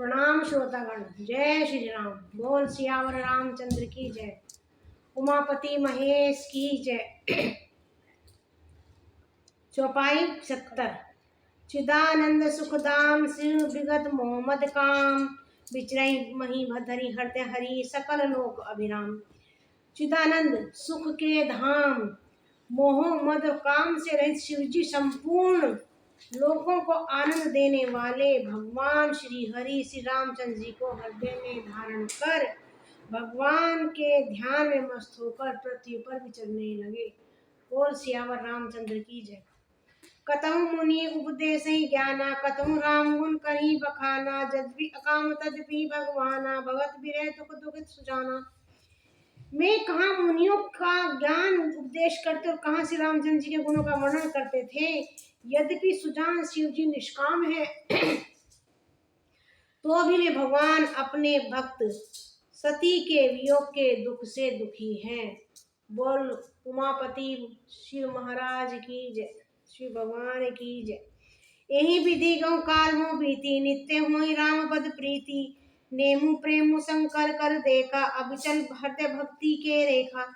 प्रणाम श्रोतागण। जय श्री राम। बोल सियावर रामचंद्र की जय। उमापति महेश की जय। चौपाई 70। चिदानंद सुखदाम शिव विगत मोहम्मद काम, विचरई मही भदरी हरते हरि सकल लोक अभिराम। चिदानंद सुख के धाम, मोह मद काम से रहित शिवजी संपूर्ण लोगों को आनंद देने वाले भगवान श्री हरि श्री रामचंद्र जी को हृदय में धारण कर भगवान के ध्यान में मस्त होकर पृथ्वी पर विचरने लगे। बोल सियावर रामचंद्र की जय। कतहु मुनि उपदेश ज्ञाना, कतहु राम गुण करी बखाना, जद्भी अकाम तद्भी भगवाना, भगत बिरह दुख दुखित सुजाना। मैं कहाँ मुनियों का ज्ञान उपदेश करते और कहाँ श्री रामचंद्र जी के गुणों का वर्णन करते थे। यद्यपि सुजान शिव जी निष्काम है तो भी वे भगवान अपने भक्त सती के वियोग के दुख से दुखी हैं। बोल उमापति शिव महाराज की जय। श्री भगवान की जय। यही विधि गौ काल मो बीती, नित्य हुई राम पद प्रीति, नेमु प्रेम शंकर कर देखा, अब चल हृदय भक्ति के रेखा।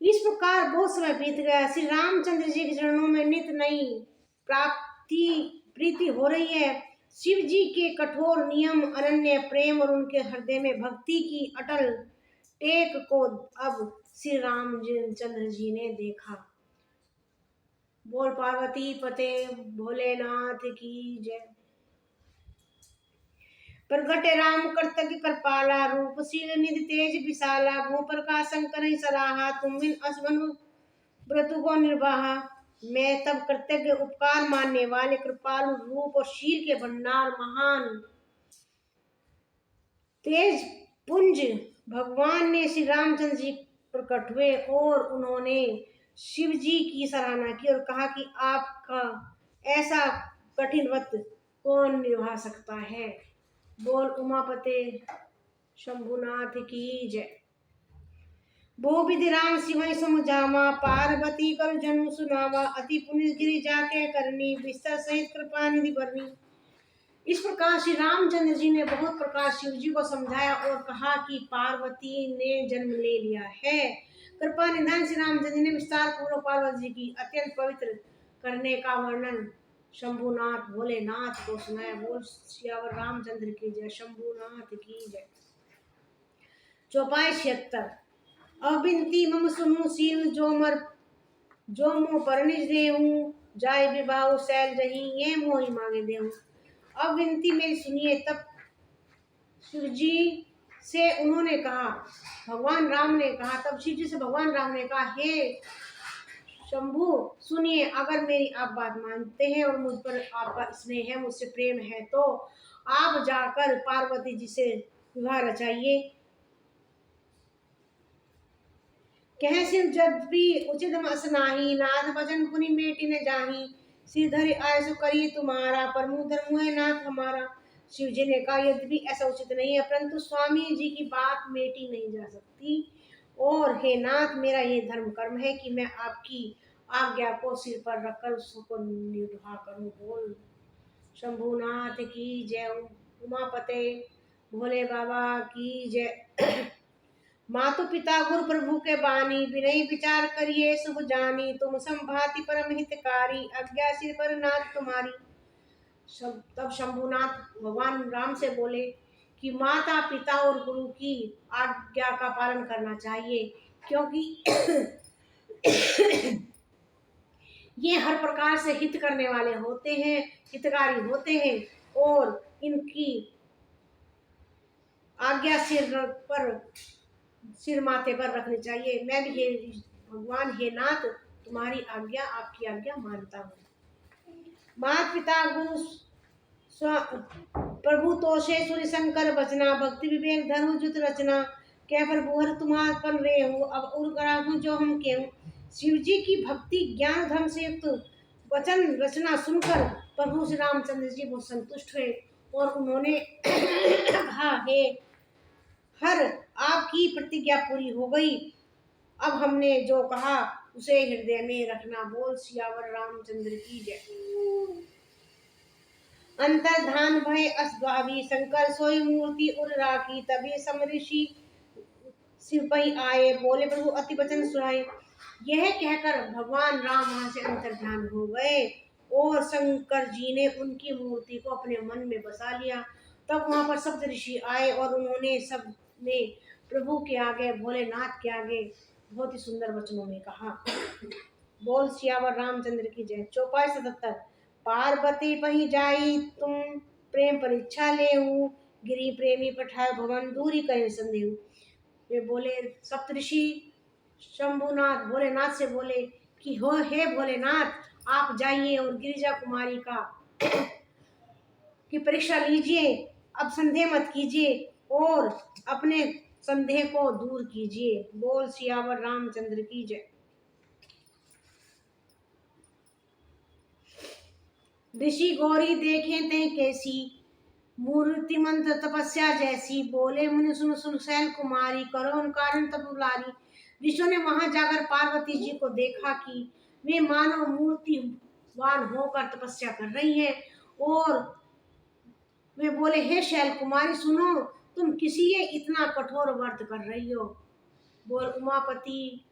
इस प्रकार बहुत समय बीत गया। श्री रामचंद्र जी के चरणों में नित नई प्रीति हो रही है। शिव जी के कठोर नियम, अनन्य प्रेम और उनके हृदय में भक्ति की अटल टेक को अब श्री रामचंद्र जी ने देखा। बोल पार्वती पते भोलेनाथ की जय। प्रगट राम कर्तव्य कृपाला, रूपशील निधि तेज विशाला, भू प्रकाश शंकर सराहा, तुम बिन असबन व्रतु को निर्वाहा। मैं तब कृतज्ञ उपकार मानने वाले कृपालु रूप और शील के भंडार महान तेज पुंज भगवान ने श्री रामचंद्र जी प्रकट हुए और उन्होंने शिव जी की सराहना की और कहा कि आपका ऐसा कठिन व्रत कौन निभा सकता है। बोल उमापते शंभुनाथ की जय। भो विधि राम सिमय समझावा, पार्वती कर जन्म सुनावा, अति पुण्य गिरि जाके करनी, विस्तर सहित कृपा निधि भरनी। इस प्रकार श्री रामचंद्र जी ने बहुत प्रकार शिव जी को समझाया और कहा कि पार्वती ने जन्म ले लिया है। कृपा निधान श्री रामचंद्र जी ने विस्तार पूर्वक पार्वती जी की अत्यंत पवित्र करने का वर्णन शंभुनाथ भोलेनाथ को सुनाया। बोल सियावर रामचंद्र की जय। शंभुनाथ की जय। चौपाई 76। अबिनती मम सुनु शील जो मो परनिज देहूं, जाय विवाह सैल रही ये मोहि मांगे देहूं। अब विनती मेरी सुनिए। तब शिव जी से उन्होंने कहा, भगवान राम ने कहा, तब शिव जी से भगवान राम ने कहा, हे शंभु सुनिए, अगर मेरी आप बात मानते हैं और मुझ पर आपका स्नेह है, मुझसे प्रेम है, तो आप जाकर पार्वती जी से विवाह रचाइए। कह शिव जब भी उचित मस नाही, नाथ भजन पुनि मेटी न जाही, श्रीधर आयसु करी तुम्हारा, प्रमुख धर्म है नाथ हमारा। शिव जी ने कहा, यद्यपि ऐसा उचित नहीं है, परंतु स्वामी जी की बात मेटी नहीं जा सकती, और हे नाथ मेरा ये धर्म कर्म है कि मैं आपकी आज्ञा को सिर पर रखकर उसको निभा करूं। बोल शंभुनाथ की जय। उमापते भोले बाबा की जय। मातु पिता गुरु प्रभु के बानी, विनय विचार करिए शुभ जानी, तुम संभाति परम हितकारी, आज्ञा सिर पर नाथ तुम्हारी। तब शंभुनाथ भगवान राम से बोले कि माता पिता और गुरु की आज्ञा का पालन करना चाहिए, क्योंकि ये हर प्रकार से हित करने वाले होते हैं, हितकारी होते हैं, और इनकी आज्ञा सिर माथे पर रखनी चाहिए। मैं भी हे भगवान हे नाथ तुम्हारी आज्ञा आपकी आज्ञा मानता हूँ। माता पिता गुरु प्रभु तोषे सूर्य शंकर बचना, भक्ति विवेक धर्म जुत रचना, क्या प्रभु हर तुम्हार पर रे हूँ, अब उर करा हूँ जो हम केहूँ। शिव जी की भक्ति ज्ञान धर्म से युक्त वचन रचना सुनकर प्रभु श्री रामचंद्र जी बहुत संतुष्ट हुए और उन्होंने कहा, हे हर आपकी प्रतिज्ञा पूरी हो गई, अब हमने जो कहा उसे हृदय में रखना। बोल सियावर रामचंद्र की जय। अंतर्धान भय अस्वाभी शंकर सोई मूर्ति उर राखी तभी सम ऋषि सिपही आए बोले प्रभु अति वचन सुनाए। यह कहकर भगवान राम वहां से अंतर्ध्यान हो गए और शंकर जी ने उनकी मूर्ति को अपने मन में बसा लिया। तब वहां पर सप्त ऋषि आए और उन्होंने सब ने प्रभु के आगे भोलेनाथ के आगे बहुत ही सुंदर वचनों में कहा। बोल सियावर रामचंद्र की जय। चौपाई 77। पार्वती पही जाई तुम प्रेम परीक्षा लेऊ गिरी प्रेमी पठाए भवन दूरी करे संदेहु। वे बोले सप्तऋषि शंभुनाथ भोलेनाथ से बोले कि हो हे भोलेनाथ आप जाइए और गिरिजा कुमारी का की परीक्षा लीजिए। अब संदेह मत कीजिए और अपने संदेह को दूर कीजिए। बोल सियावर रामचंद्र की जय। ऋषि गौरी देखे ते कैसी मूर्तिमंत तपस्या जैसी बोले मुनि सुन सुन शैल कुमारी करो उन कारण तब बुलारी। ऋषियों ने वहां जाकर पार्वती जी को देखा कि वे मानव मूर्तिवान होकर तपस्या कर रही हैं और वे बोले हे शैल कुमारी सुनो तुम किसी ये इतना कठोर व्रत कर रही हो। बोल उमापति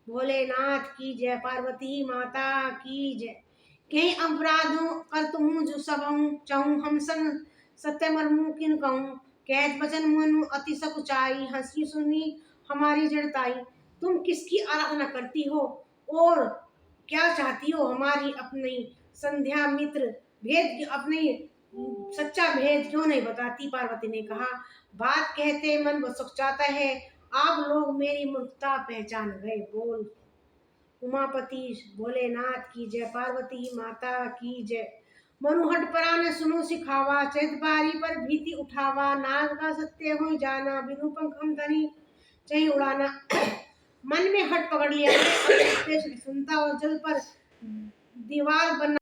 भोलेनाथ की जय पार्वती माता की जय। कई अपराधों कर तुम जो सब चाहूं हम संग सत्य मरमु किन कहूं कैद वचन मनु अति सकुचाई हंसी सुनी हमारी जड़ताई। तुम किसकी आराधना करती हो और क्या चाहती हो हमारी अपनी संध्या मित्र भेद अपनी सच्चा भेद क्यों नहीं बताती। पार्वती ने कहा बात कहते मन बसुक जाता है आप लोग मेरी मूर्खता पहचान गए। बोल उमापति भोलेनाथ की जय पार्वती माता की जय। मनुहट पराने सुनो सिखावा चैत बारी पर भीति उठावा नाग का सत्य हो जाना बिनु पंख हम धनी चाहे उड़ाना। मन में हट पकड़ लिया सुनता और जल पर दीवार बना